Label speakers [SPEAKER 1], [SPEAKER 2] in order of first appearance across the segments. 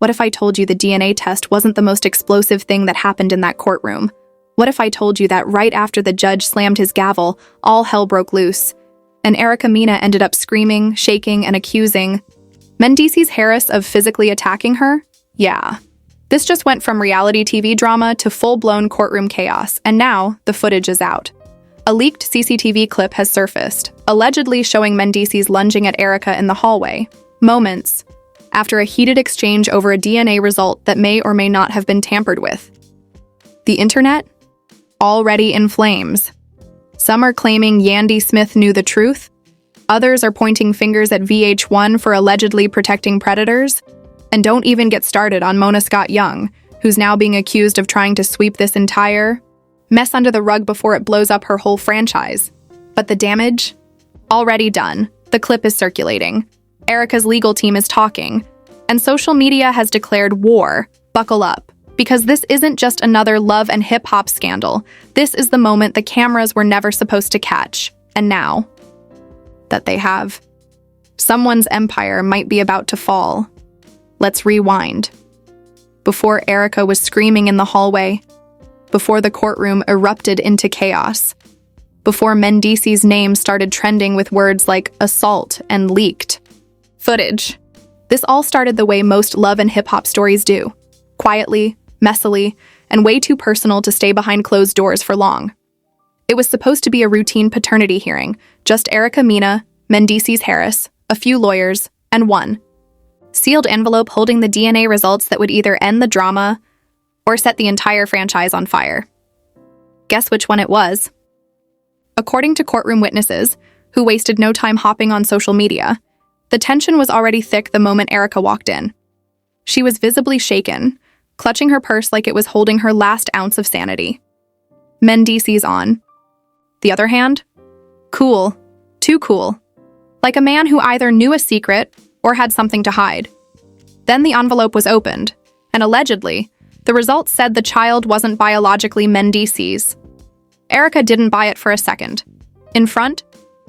[SPEAKER 1] What if I told you the DNA test wasn't the most explosive thing that happened in that courtroom? What if I told you that right after the judge slammed his gavel, all hell broke loose, and Erica Mena ended up screaming, shaking, and accusing Mendeecees Harris of physically attacking her? Yeah. This just went from reality TV drama to full-blown courtroom chaos, and now the footage is out. A leaked CCTV clip has surfaced, allegedly showing Mendeecees lunging at Erica in the hallway, moments after a heated exchange over a DNA result that may or may not have been tampered with. The internet? Already in flames. Some are claiming Yandi Smith knew the truth. Others are pointing fingers at VH1 for allegedly protecting predators. And don't even get started on Mona Scott Young, who's now being accused of trying to sweep this entire mess under the rug before it blows up her whole franchise. But the damage? Already done. The clip is circulating. Erica's legal team is talking. And social media has declared war. Buckle up. Because this isn't just another love and hip-hop scandal. This is the moment the cameras were never supposed to catch. And now that they have, someone's empire might be about to fall. Let's rewind. Before Erica was screaming in the hallway, before the courtroom erupted into chaos, before Mendeecees' name started trending with words like assault and leaked footage. This all started the way most love and hip-hop stories do. Quietly, messily, and way too personal to stay behind closed doors for long. It was supposed to be a routine paternity hearing, just Erica Mena, Mendeecees Harris, a few lawyers, and one sealed envelope holding the DNA results that would either end the drama or set the entire franchise on fire. Guess which one it was? According to courtroom witnesses, who wasted no time hopping on social media, the tension was already thick the moment Erica walked in. She was visibly shaken, clutching her purse like it was holding her last ounce of sanity. Mendeecees on the other hand, cool, too cool, like a man who either knew a secret or had something to hide. Then the envelope was opened, and allegedly, the results said the child wasn't biologically Mendeecees. Erica didn't buy it for a second. In front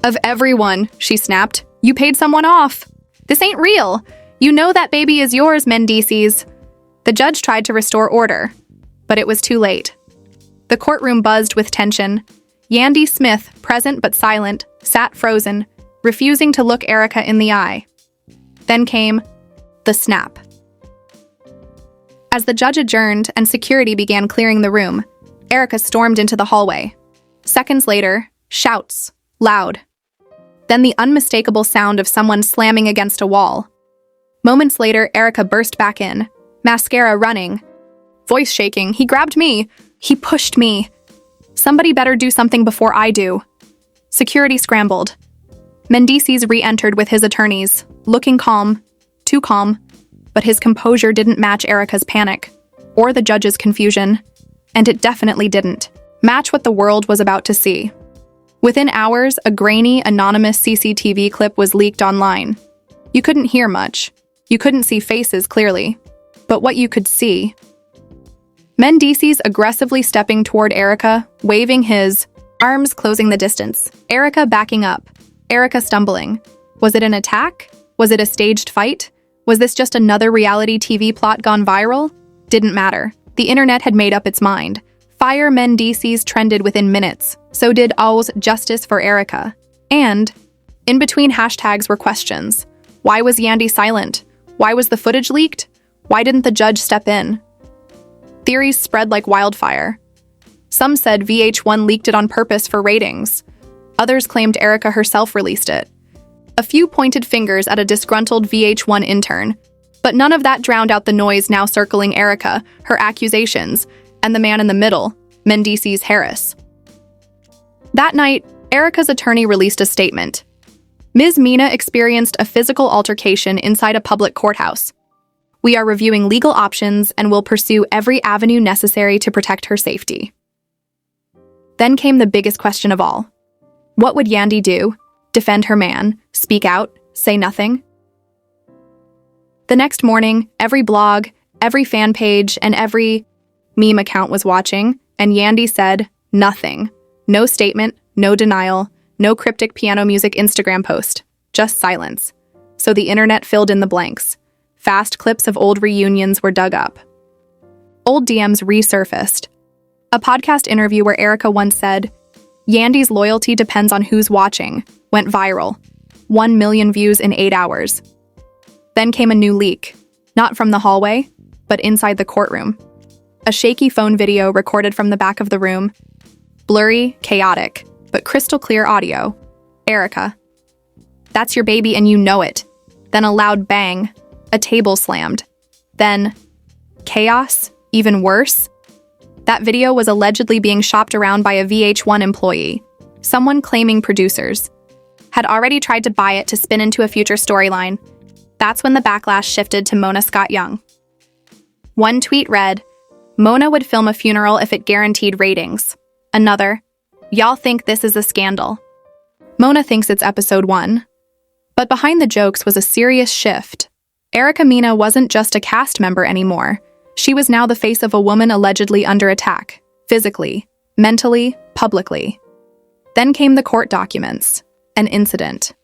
[SPEAKER 1] of everyone, she snapped, "You paid someone off. This ain't real. You know that baby is yours, Mendeecees." The judge tried to restore order, but it was too late. The courtroom buzzed with tension. Yandi Smith, present but silent, sat frozen, refusing to look Erica in the eye. Then came the snap. As the judge adjourned and security began clearing the room, Erica stormed into the hallway. Seconds later, shouts, loud. Then the unmistakable sound of someone slamming against a wall. Moments later, Erica burst back in, mascara running, voice shaking. "He grabbed me. He pushed me. Somebody better do something before I do." Security scrambled. Mendeecees re-entered with his attorneys, looking calm, too calm, but his composure didn't match Erica's panic, or the judge's confusion, and it definitely didn't match what the world was about to see. Within hours, a grainy, anonymous CCTV clip was leaked online. You couldn't hear much. You couldn't see faces clearly. But what you could see: Mendeecees aggressively stepping toward Erica, waving his arms, closing the distance. Erica backing up. Erica stumbling. Was it an attack? Was it a staged fight? Was this just another reality TV plot gone viral? Didn't matter. The internet had made up its mind. Fire Mendeecees trended within minutes. So did Owl's justice for Erica. And in between hashtags were questions. Why was Yandi silent? Why was the footage leaked? Why didn't the judge step in? Theories spread like wildfire. Some said VH1 leaked it on purpose for ratings. Others claimed Erica herself released it. A few pointed fingers at a disgruntled VH1 intern, but none of that drowned out the noise now circling Erica, her accusations, and the man in the middle, Mendeecees Harris. That night, Erica's attorney released a statement. Ms. Mena experienced a physical altercation inside a public courthouse. We are reviewing legal options and will pursue every avenue necessary to protect her safety. Then came the biggest question of all. What would Yandi do? Defend her man? Speak out? Say nothing? The next morning, every blog, every fan page, and every meme account was watching, and Yandi said nothing. No statement, no denial, no cryptic piano music Instagram post, just silence. So the internet filled in the blanks. Fast clips of old reunions were dug up. Old DMs resurfaced. A podcast interview where Erica once said, "Yandi's loyalty depends on who's watching," went viral. 1 million views in 8 hours. Then came a new leak, not from the hallway, but inside the courtroom. A shaky phone video recorded from the back of the room. Blurry, chaotic, but crystal clear audio. Erica. "That's your baby and you know it." Then a loud bang. A table slammed. Then chaos, even worse. That video was allegedly being shopped around by a VH1 employee, someone claiming producers had already tried to buy it to spin into a future storyline. That's when the backlash shifted to Mona Scott Young. One tweet read, "Mona would film a funeral if it guaranteed ratings." Another, "Y'all think this is a scandal." Mona thinks it's episode 1. But behind the jokes was a serious shift. Erica Mena wasn't just a cast member anymore. She was now the face of a woman allegedly under attack, physically, mentally, publicly. Then came the court documents. An incident.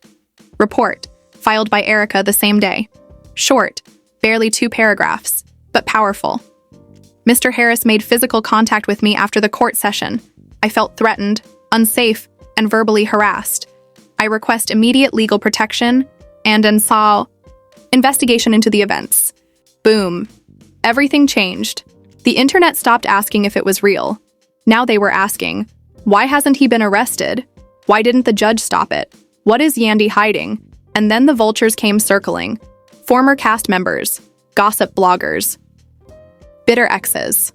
[SPEAKER 1] Report, filed by Erica the same day. Short, barely 2 paragraphs, but powerful. "Mr. Harris made physical contact with me after the court session. I felt threatened, unsafe, and verbally harassed. I request immediate legal protection and investigation into the events." Boom. Everything changed. The internet stopped asking if it was real. Now they were asking, why hasn't he been arrested? Why didn't the judge stop it? What is Yandi hiding? And then the vultures came circling. Former cast members, gossip bloggers, bitter exes.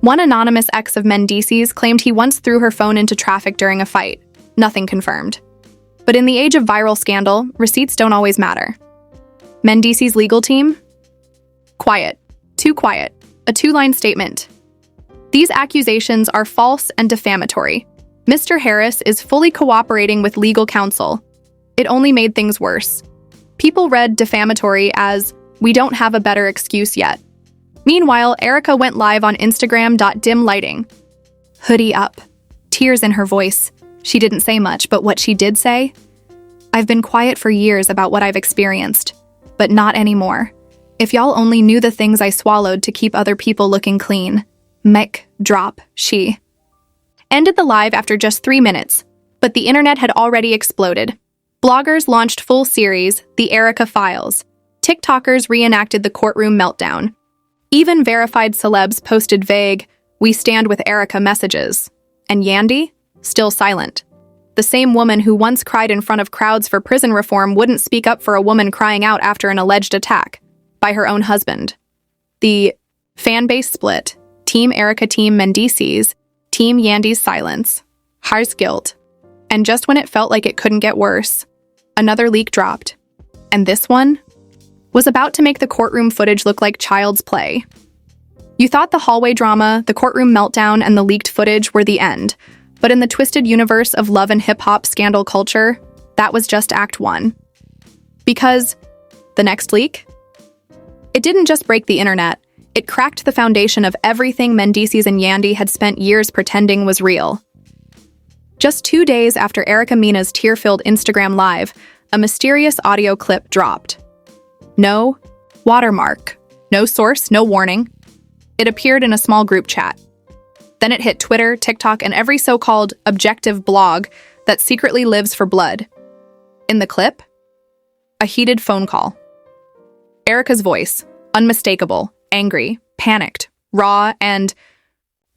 [SPEAKER 1] One anonymous ex of Mendeecees claimed he once threw her phone into traffic during a fight. Nothing confirmed. But in the age of viral scandal, receipts don't always matter. Mendeecees' legal team? Quiet. Too quiet. A 2-line statement. "These accusations are false and defamatory. Mr. Harris is fully cooperating with legal counsel." It only made things worse. People read defamatory as, "We don't have a better excuse yet." Meanwhile, Erica went live on Instagram. Dim lighting. Hoodie up. Tears in her voice. She didn't say much, but what she did say? "I've been quiet for years about what I've experienced, but not anymore. If y'all only knew the things I swallowed to keep other people looking clean." Mic drop, she ended the live after just 3 minutes, but the internet had already exploded. Bloggers launched full series, The Erica Files. TikTokers reenacted the courtroom meltdown. Even verified celebs posted vague, "We stand with Erica" messages. And Yandi? Still silent. The same woman who once cried in front of crowds for prison reform wouldn't speak up for a woman crying out after an alleged attack by her own husband. The fan base split. Team Erica, Team Mendeecees, Team Yandi's silence. Har's guilt. And just when it felt like it couldn't get worse, another leak dropped. And this one was about to make the courtroom footage look like child's play. You thought the hallway drama, the courtroom meltdown, and the leaked footage were the end. But in the twisted universe of love and hip-hop scandal culture, that was just Act 1. Because the next leak? It didn't just break the internet, it cracked the foundation of everything Mendeecees and Yandi had spent years pretending was real. Just 2 days after Erica Mena's tear-filled Instagram Live, a mysterious audio clip dropped. No watermark, no source, no warning. It appeared in a small group chat. Then it hit Twitter, TikTok, and every so-called objective blog that secretly lives for blood. In the clip, a heated phone call. Erica's voice, unmistakable, angry, panicked, raw, and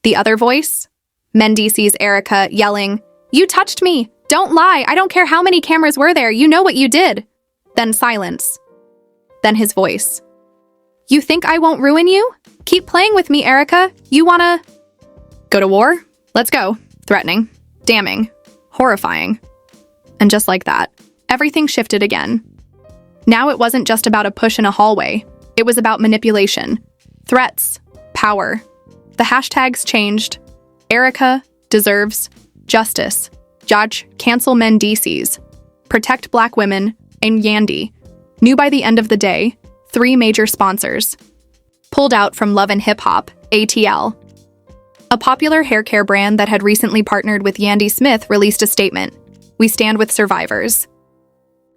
[SPEAKER 1] the other voice, Mendeecees' Erica, yelling, "You touched me! Don't lie! I don't care how many cameras were there! You know what you did!" Then silence. Then his voice. "You think I won't ruin you? Keep playing with me, Erica. You wanna go to war? Let's go." Threatening, damning, horrifying. And just like that, everything shifted again. Now it wasn't just about a push in a hallway. It was about manipulation, threats, power. The hashtags changed. Erica deserves justice. Judge, cancel Mendeecees. Protect Black women, and Yandi knew by the end of the day, 3 major sponsors pulled out from Love and Hip Hop, ATL. A popular hair care brand that had recently partnered with Yandi Smith released a statement. "We stand with survivors."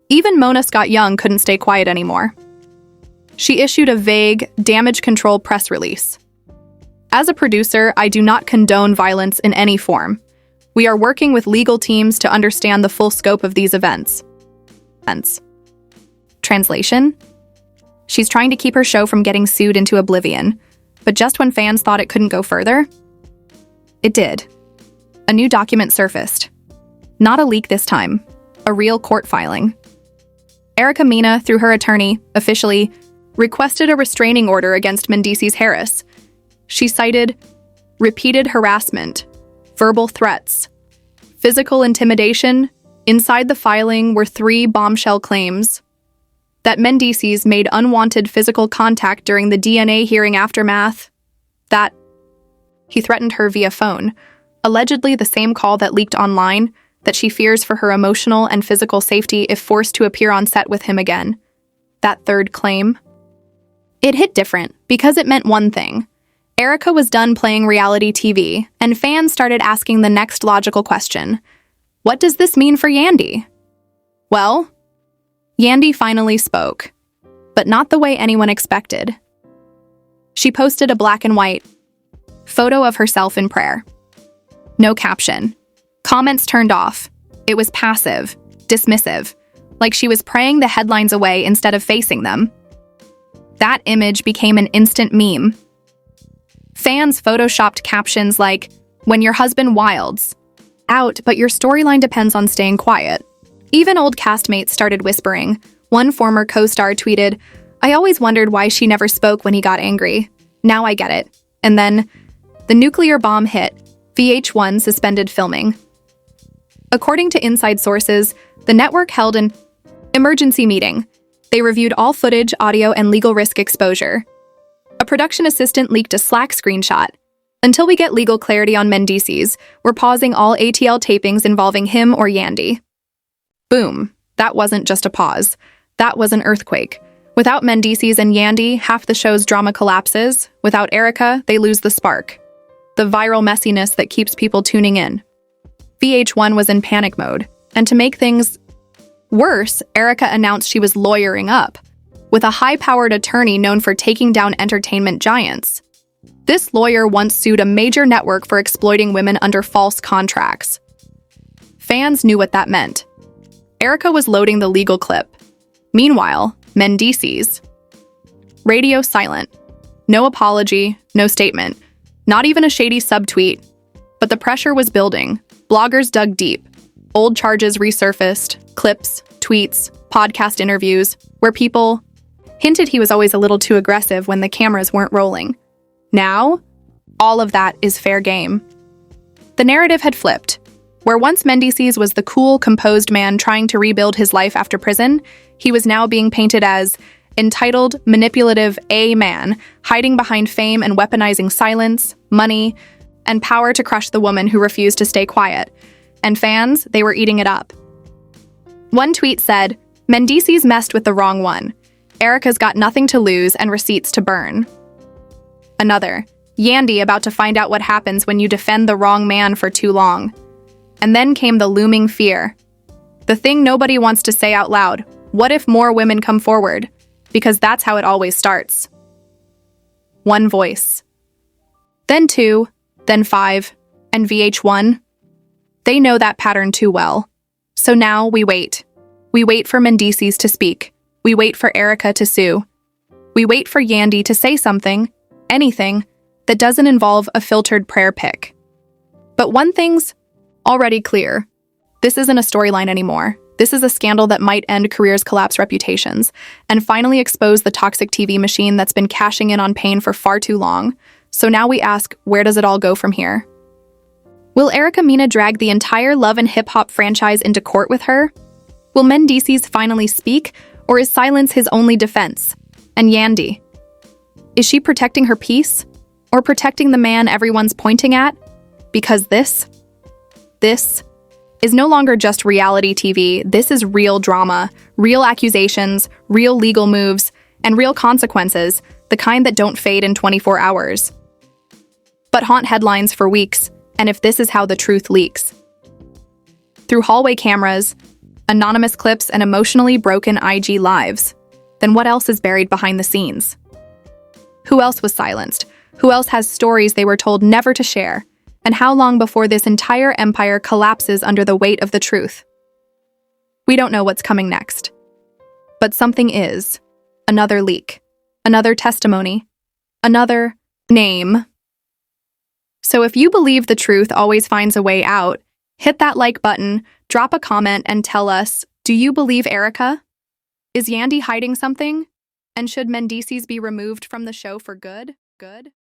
[SPEAKER 1] Even Mona Scott Young couldn't stay quiet anymore. She issued a vague, damage control press release. As a producer, I do not condone violence in any form. We are working with legal teams to understand the full scope of these events. Translation? She's trying to keep her show from getting sued into oblivion, but just when fans thought it couldn't go further, it did. A new document surfaced. Not a leak this time, a real court filing. Erica Mena, through her attorney, officially requested a restraining order against Mendeecees Harris. She cited repeated harassment, verbal threats, physical intimidation. Inside the filing were 3 bombshell claims: that Mendeecees made unwanted physical contact during the DNA hearing aftermath, that he threatened her via phone, allegedly the same call that leaked online, that she fears for her emotional and physical safety if forced to appear on set with him again. That third claim? It hit different because it meant one thing. Erica was done playing reality TV, and fans started asking the next logical question. What does this mean for Yandi? Well, Yandi finally spoke, but not the way anyone expected. She posted a black and white photo of herself in prayer. No caption. Comments turned off. It was passive, dismissive, like she was praying the headlines away instead of facing them. That image became an instant meme. Fans photoshopped captions like, "When your husband wilds out, but your storyline depends on staying quiet." Even old castmates started whispering. One former co-star tweeted, "I always wondered why she never spoke when he got angry. Now I get it." And then, the nuclear bomb hit. VH1 suspended filming. According to inside sources, the network held an emergency meeting. They reviewed all footage, audio, and legal risk exposure. A production assistant leaked a Slack screenshot. Until we get legal clarity on Mendeecees, we're pausing all ATL tapings involving him or Yandi. Boom. That wasn't just a pause. That was an earthquake. Without Mendeecees and Yandi, half the show's drama collapses. Without Erica, they lose the spark. The viral messiness that keeps people tuning in. VH1 was in panic mode. And to make things worse, Erica announced she was lawyering up, with a high-powered attorney known for taking down entertainment giants. This lawyer once sued a major network for exploiting women under false contracts. Fans knew what that meant. Erica was loading the legal clip. Meanwhile, Mendeecees. Radio silent. No apology, no statement. Not even a shady subtweet. But the pressure was building. Bloggers dug deep. Old charges resurfaced, clips, tweets, podcast interviews, where people hinted he was always a little too aggressive when the cameras weren't rolling. Now, all of that is fair game. The narrative had flipped. Where once Mendeecees was the cool, composed man trying to rebuild his life after prison, he was now being painted as entitled, manipulative A-man, hiding behind fame and weaponizing silence, money, and power to crush the woman who refused to stay quiet. And fans, they were eating it up. One tweet said, "Mendeecees messed with the wrong one. Erica's got nothing to lose and receipts to burn." Another, "Yandi about to find out what happens when you defend the wrong man for too long." And then came the looming fear. The thing nobody wants to say out loud. What if more women come forward? Because that's how it always starts. One voice. Then 2, then 5, and VH1. They know that pattern too well. So now we wait. We wait for Mendeecees to speak. We wait for Erica to sue. We wait for Yandi to say something, anything, that doesn't involve a filtered prayer pic. But one thing's already clear. This isn't a storyline anymore. This is a scandal that might end careers, collapse reputations, and finally expose the toxic TV machine that's been cashing in on pain for far too long. So now we ask, where does it all go from here? Will Erica Mena drag the entire Love and Hip Hop franchise into court with her? Will Mendeecees finally speak, or is silence his only defense? And Yandi? Is she protecting her peace, or protecting the man everyone's pointing at? Because this is no longer just reality TV. This is real drama, real accusations, real legal moves, and real consequences, the kind that don't fade in 24 hours. But haunt headlines for weeks, and if this is how the truth leaks. Through hallway cameras, anonymous clips, and emotionally broken IG lives, then what else is buried behind the scenes? Who else was silenced? Who else has stories they were told never to share? And how long before this entire empire collapses under the weight of the truth? We don't know what's coming next. But something is. Another leak. Another testimony. Another name. So if you believe the truth always finds a way out, hit that like button, drop a comment, and tell us, do you believe Erica? Is Yandi hiding something? And should Mendeecees be removed from the show for good?